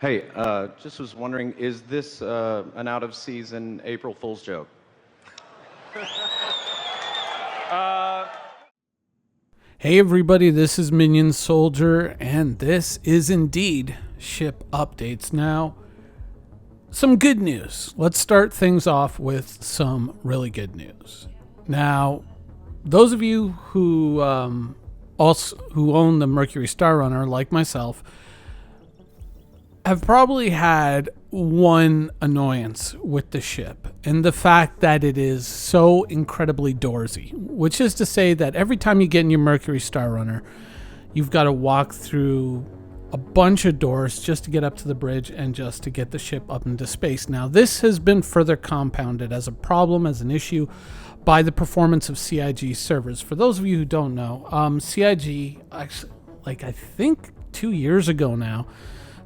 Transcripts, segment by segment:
Hey, just was wondering, is this an out-of-season April Fool's joke? Hey everybody, this is Minion Soldier, and this is indeed Ship Updates. Now, some good news. Let's start things off with some really good news. Now, those of you who who own the Mercury Star Runner, like myself, have probably had one annoyance with the ship, and the fact that it is so incredibly doorsy, which is to say that every time you get in your Mercury Star Runner, you've got to walk through a bunch of doors just to get up to the bridge and just to get the ship up into space. Now, this has been further compounded as a problem, as an issue, by the performance of CIG servers. For those of you who don't know, CIG, actually, I think 2 years ago now,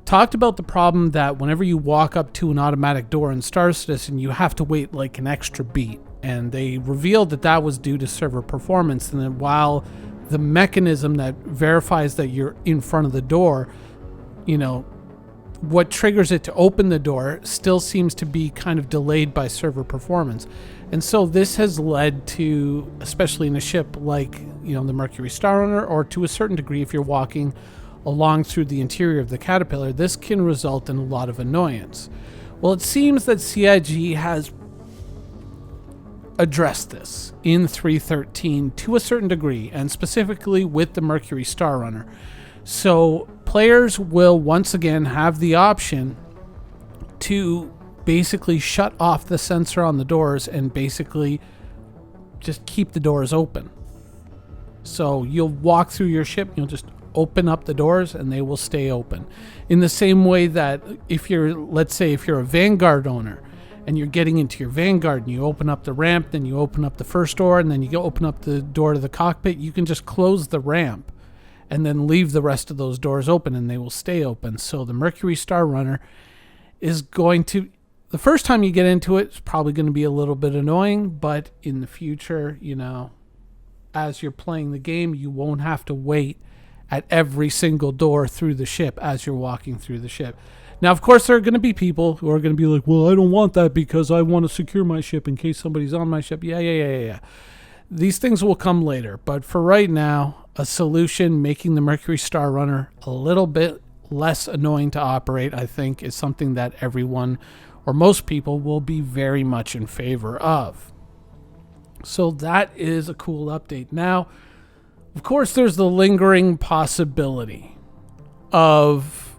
talked about the problem that whenever you walk up to an automatic door in Star Citizen, you have to wait like an extra beat. And they revealed that that was due to server performance. And then while the mechanism that verifies that you're in front of the door, what triggers it to open the door still seems to be kind of delayed by server performance. And so this has led to, especially in a ship like, the Mercury Star Runner, or to a certain degree if you're walking along through the interior of the Caterpillar, this can result in a lot of annoyance. Well, it seems that CIG has addressed this in 3.13 to a certain degree, and specifically with the Mercury Star Runner. So players will once again have the option to basically shut off the sensor on the doors and basically just keep the doors open. So you'll walk through your ship, you'll just open up the doors and they will stay open. In the same way that let's say if you're a Vanguard owner and you're getting into your Vanguard and you open up the ramp, then you open up the first door, and then you go open up the door to the cockpit, you can just close the ramp and then leave the rest of those doors open and they will stay open. So the Mercury Star Runner is going to, the first time you get into it, it's probably going to be a little bit annoying, but in the future, as you're playing the game, you won't have to wait at every single door through the ship as you're walking through the ship. Now, of course, there are going to be people who are going to be like, well, I don't want that because I want to secure my ship in case somebody's on my ship. Yeah. These things will come later. But for right now, a solution making the Mercury Star Runner a little bit less annoying to operate, I think, is something that everyone or most people will be very much in favor of. So that is a cool update. Now, of course, there's the lingering possibility of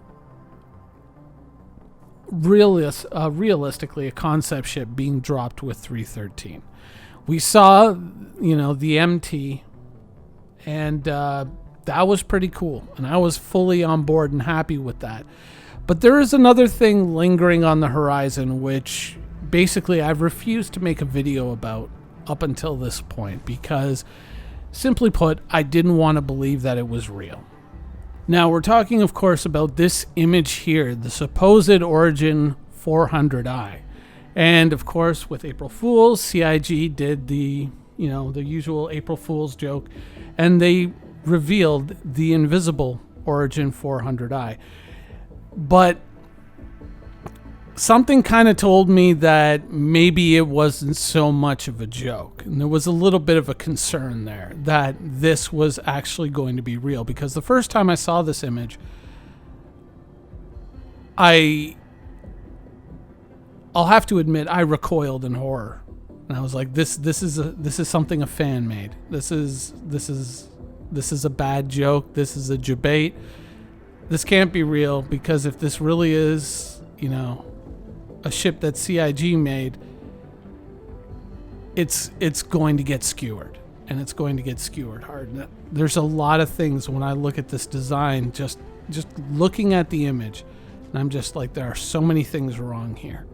realistically a concept ship being dropped with 313. We saw, the MT, and that was pretty cool, and I was fully on board and happy with that. But there is another thing lingering on the horizon, which basically I've refused to make a video about up until this point because, simply put, I didn't want to believe that it was real. Now, we're talking, of course, about this image here, the supposed Origin 400i. And, of course, with April Fools, CIG did the usual April Fool's joke, and they revealed the invisible Origin 400i. But something kind of told me that maybe it wasn't so much of a joke. And there was a little bit of a concern there that this was actually going to be real. Because the first time I saw this image, I'll have to admit, I recoiled in horror. And I was like, this is something a fan made. This is a bad joke. This is a debate. This can't be real, because if this really is, a ship that CIG made, it's going to get skewered, and it's going to get skewered hard. There's a lot of things when I look at this design, just looking at the image, and I'm just like, there are so many things wrong here.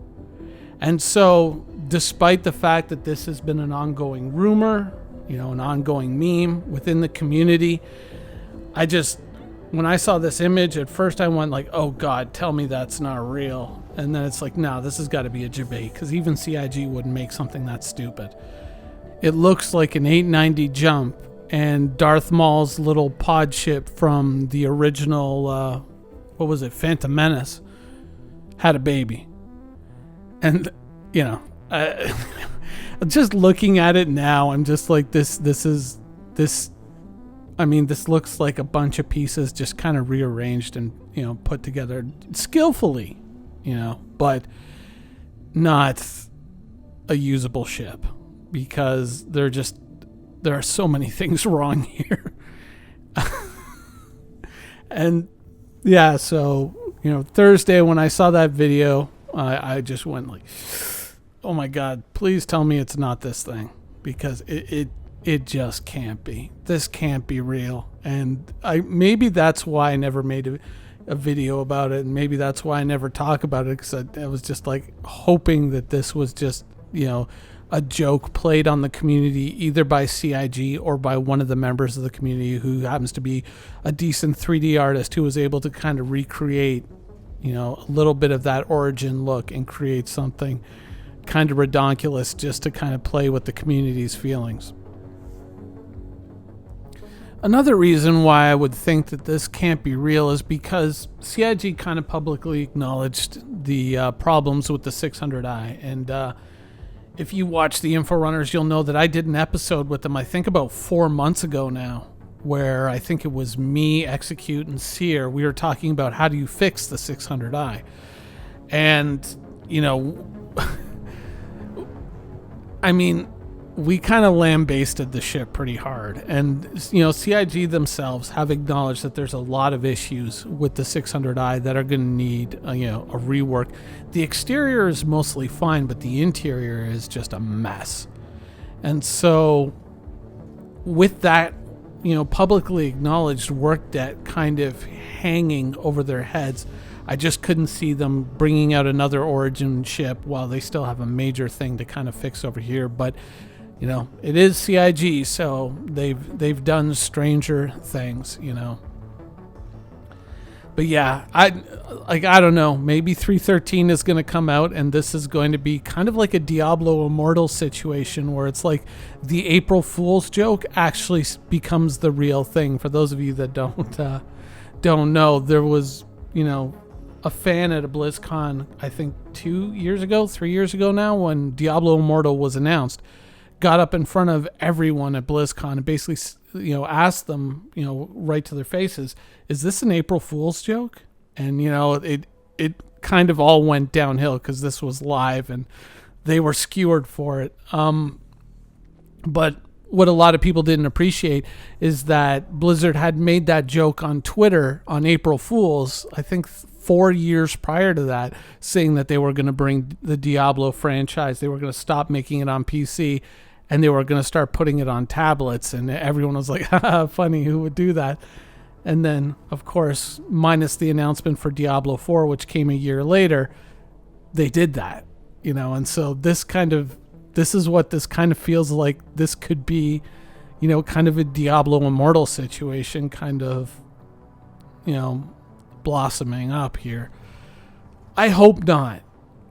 And so, despite the fact that this has been an ongoing rumor, an ongoing meme within the community, when I saw this image, at first I went like, oh God, tell me that's not real. And then it's like, no, this has got to be a debate, because even CIG wouldn't make something that stupid. It looks like an 890 jump and Darth Maul's little pod ship from the original, Phantom Menace. had a baby. And, you know, just looking at it now, I'm just like, this looks like a bunch of pieces just kind of rearranged and, you know, put together skillfully, you know, but not a usable ship, because there are so many things wrong here. And yeah, so, you know, Thursday when I saw that video, I just went like, oh my God, please tell me it's not this thing, because it just can't be. This can't be real. And maybe that's why I never made a video about it, and maybe that's why I never talk about it, because I was just like hoping that this was just, you know, a joke played on the community, either by CIG or by one of the members of the community who happens to be a decent 3D artist who was able to kind of recreate, you know, a little bit of that origin look and create something kind of redonkulous just to kind of play with the community's feelings. Another reason why I would think that this can't be real is because CIG kind of publicly acknowledged the problems with the 600i. And if you watch the Inforunners, you'll know that I did an episode with them, I think about 4 months ago now, where I think it was me, Execute, and Seer. We were talking about how do you fix the 600i. And, you know, I mean, we kind of lambasted the ship pretty hard. And, you know, CIG themselves have acknowledged that there's a lot of issues with the 600i that are going to need, you know, a rework. The exterior is mostly fine, but the interior is just a mess. And so with that, you know, publicly acknowledged work debt kind of hanging over their heads, I just couldn't see them bringing out another Origin ship while they still have a major thing to kind of fix over here. But, you know, it is CIG, so they've done stranger things, you know. But yeah, I don't know. Maybe 313 is going to come out, and this is going to be kind of like a Diablo Immortal situation, where it's like the April Fool's joke actually becomes the real thing. For those of you that don't know, there was, you know, a fan at a BlizzCon, I think 3 years ago now, when Diablo Immortal was announced, got up in front of everyone at BlizzCon and basically, you know, asked them, you know, right to their faces, is this an April Fool's joke? And, you know, it kind of all went downhill because this was live and they were skewered for it. But what a lot of people didn't appreciate is that Blizzard had made that joke on Twitter on April Fool's, I think 4 years prior to that, saying that they were going to bring the Diablo franchise. They were going to stop making it on PC and they were going to start putting it on tablets. And everyone was like, haha, funny, who would do that? And then, of course, minus the announcement for Diablo 4, which came a year later, they did that, you know. And so this is what this kind of feels like. This could be, you know, kind of a Diablo Immortal situation, kind of, you know, blossoming up here. I hope not.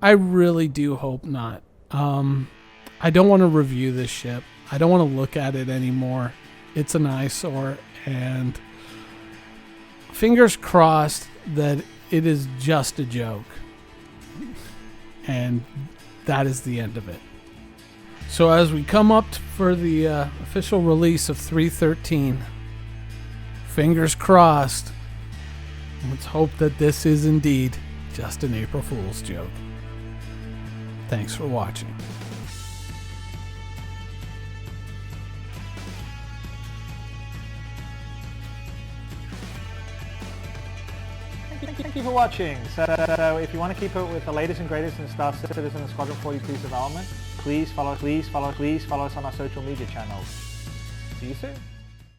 I really do hope not. I don't want to review this ship. I don't want to look at it anymore. It's an eyesore, and fingers crossed that it is just a joke. And that is the end of it. So as we come up for the official release of 313, fingers crossed, let's hope that this is indeed just an April Fool's joke. Thanks for watching. Thank you for watching. So if you want to keep up with the latest and greatest in Star Citizen and Squadron 42's development, please follow us on our social media channels. See you soon.